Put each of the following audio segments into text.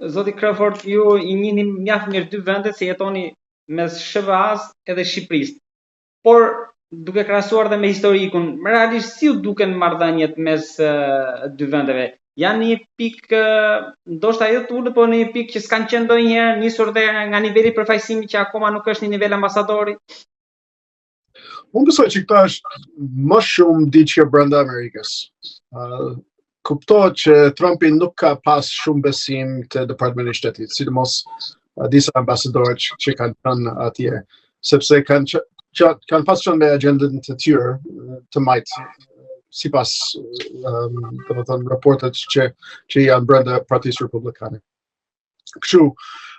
Zoti Crawford, ju I njihni mjaft mirë dy vendet se jetoni mes SBA-s edhe Shqipërisë. Por duke krahasuar dhe me historikun, realisht si u duken marrëdhëniet mes dy vendeve? Janë një pikë ndoshta jo të ulët, por në një pikë që s'kanë qenë ndonjëherë, nisur dhe nga niveli përfaqësimi që akoma nuk është në nivel ambasadori? Unë besoj që këta është më shumë diçka brenda Amerikës. Kuptohet që Trumpi nuk ka pas shumë besim të Departamenti I Shtetit, sidomos disa ambasadorë që kanë qenë atje, sepse kanë pas qenë me agendën të tyre të majtë, sipas domethënë raportet që janë brenda Partisë Republikane. Kështu,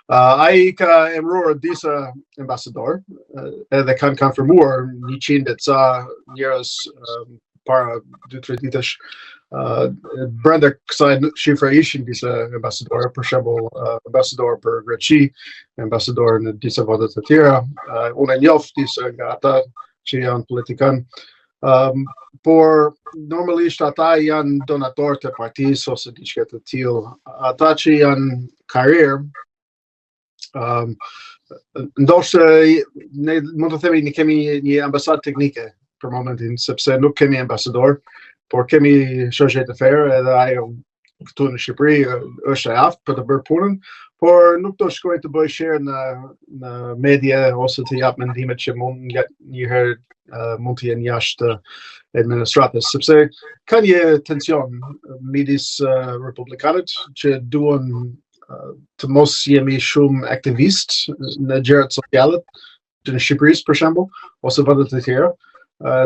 ai ka emëruar disa ambasadorë, edhe kanë konfirmuar 100 ca njerëz para 2-3 ditësh. Brenda kësaj shifra ishin disa ambasadorë, për shembull ambasador për Greqi, ambasador në disa vende të tjera. Unë njoh disa nga ata që janë politikan. Por normalisht ata janë donatorë të partisë ose diçka të tillë. Ata që janë karrierë, ndoshta ne mund të themi ne kemi një ambasadë teknike për momentin, sepse nuk kemi ambasador, por kemi shoqet të ferë, edhe ajo këtu në Shqipëri është e aftë për të bërë punën, por nuk do shkojë të bëjë share në media ose të jap mendimet që mund njëherë mund të jenë jashtë administratës, sepse ka një tension midis republikanët që duan të mos jemi shumë aktivist në gjërat sociale në Shqipëri për shembull, ose vende të tjera,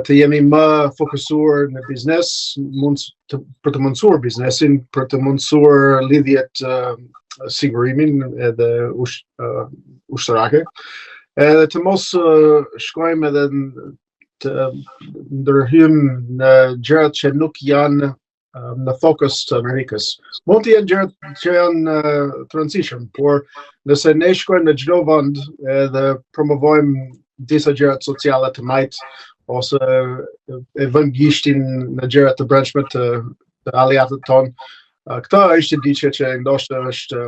të jemi më fokusuar në biznes, për të mundësuar biznesin, për të mundësuar lidhjet sigurimin edhe ushtarake, edhe të mos shkojmë edhe të ndërhyjmë në gjërat që nuk janë në fokus të Amerikës. Mund të jenë gjërat që janë të rëndësishëm, por nëse ne shkojmë në çdo vend edhe promovojmë disa gjërat sociale të majtë, ose e vënë gishtin në gjërat të brendshme të aleatët tonë, këta është diçka që ndoshta është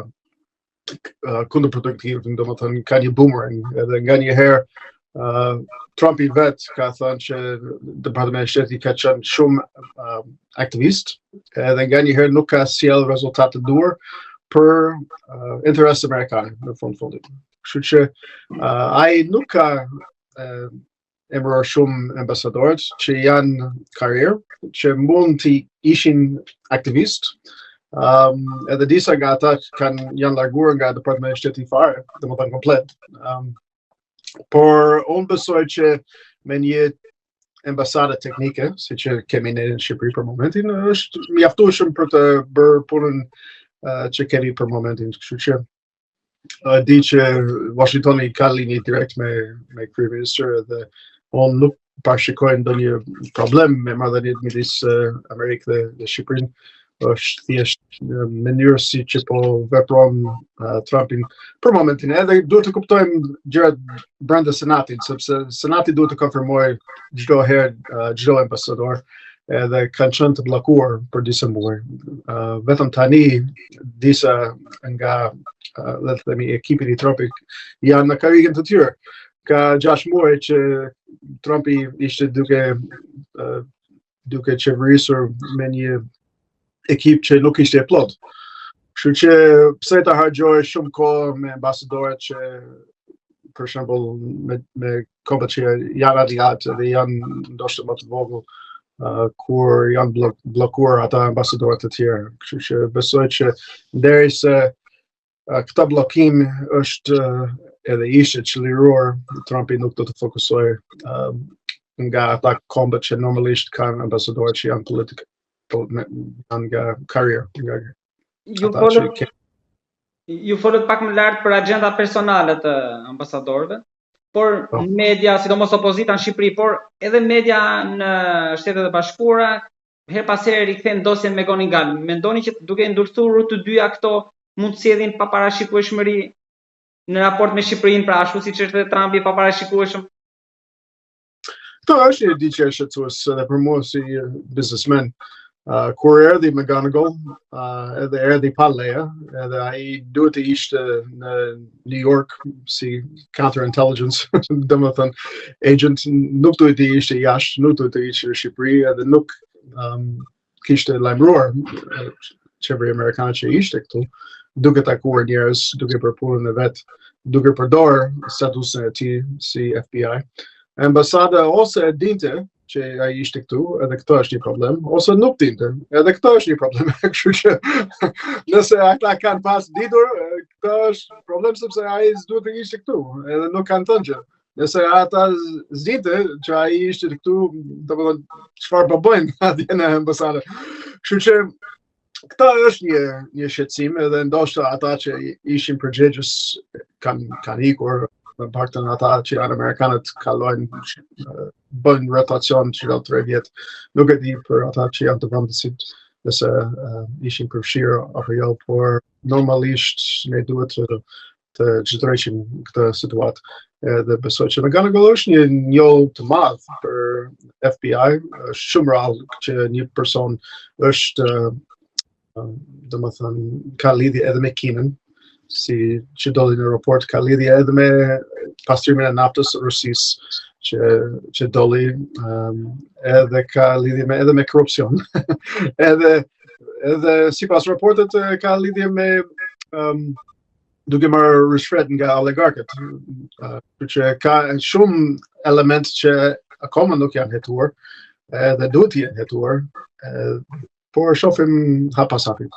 kundërproduktiv, domethënë ka një boomerang, edhe nganjëherë Trumpi vet ka thënë që Departamenti I Shtetit ka qenë shumë aktivist, edhe nganjëherë nuk ka sjell rezultate të duhur për interes amerikane në fundit. Kështu që ai nuk ka emëruar shumë ambasadorët që janë karrierë, që mund të ishin aktivist, edhe disa nga ata janë larguar nga Departamenti I Shtetit fare, domethënë komplet. Por unë besoj që me një ambasade teknike, si që kemi ne në Shqipëri për momentin, është mjaftueshëm për të bërë punën që kemi për momentin. Kështu që di që Washingtoni ka linjë direkt me kryeministër, dhe unë nuk parashikoj ndonjë problem me marrëdhëniet midis Amerikë dhe Shqipërinë. Është thjesht mënyrë si që po vepron Trumpin për momentin, edhe duhet të kuptojmë gjërat brenda Senatit, sepse Senati duhet të konfirmojë çdo herë çdo ambasador, edhe kanë qenë të bllokuar për disa muaj. Vetëm tani disa nga le të themi ekipit I Trumpit janë në karrierën të tyre. Ka 6 muaj që Trumpi ishte duke qeverisur me një ekip që nuk ishte plot. Kështu që pse ta harxojë shumë kohë me ambasadorët që për shembull me kompat që janë aliatë dhe janë ndoshta më të vogël, kur janë bllokuar ata ambasadorët të tjerë. Kështu që besoj që derisa këtë bllokim është edhe ishte çliruar, Trumpi nuk do të fokusojë nga ata kombat që normalisht kanë ambasadorët që janë politikë, nga karrierë. Ju folët pak më lart për agenda personale të ambasadorëve, por media, sidomos opozita në Shqipëri, por edhe media në Shtetet e Bashkuara, her pas here rikthen dosjen me Goni Gal. Mendoni që duke ndërthurur të dyja këto mund të sjellin paparashikueshmëri në raport me Shqipërinë, pra ashtu siç është edhe Trumpi paparashikueshëm? Këto është një diçka e shqetësuese edhe për mua si biznesmen. Kur erdhi McGonagall, edhe erdhi pa leja, edhe ai duhet të ishte në New York si counterintelligence, domethënë agent, nuk duhet të ishte jashtë, nuk duhet të ishte në Shqipëri, edhe nuk kishte lajmëruar qeveria amerikane që ishte këtu, duke takuar njerëz, duke bërë punën e vet, duke përdorur statusin e tij si FBI. Ambasada ose e dinte që ai ishte këtu, edhe këto është një problem, ose nuk dinte, edhe këto është një problem. Kështu që nëse ata kanë pas ditur, këto është problem sepse ai s'duhet të ishte këtu, edhe nuk kanë thënë gjë. Nëse ata zinte që ai ishte këtu, domethënë çfarë po bëjnë atje në ambasadë. Kështu që këta është një shqetësim, edhe ndoshta ata që ishin përgjegjës kanë ikur, në paktën ata që janë amerikanët kalojnë, bëjnë rotacion që 3 vjet. Nuk e di për ata që janë të vendësit nëse ishin përfshirë apo jo, por normalisht ne duhet të çdrejshim këtë situatë. Edhe besoj që McGonagall është një njoll të madh për FBI, është shumë rrallë që një person është domethënë ka lidhje edhe me Kinën, si që doli në raport, ka lidhje edhe me pastrimin e naftës së Rusisë që doli, edhe ka lidhje edhe me korrupsion. edhe sipas raportet ka lidhje me duke marrë rishfret nga oligarkët. Që ka shumë element që akoma nuk janë hetuar, edhe duhet të jenë hetuar, por shohim hap pas hapi.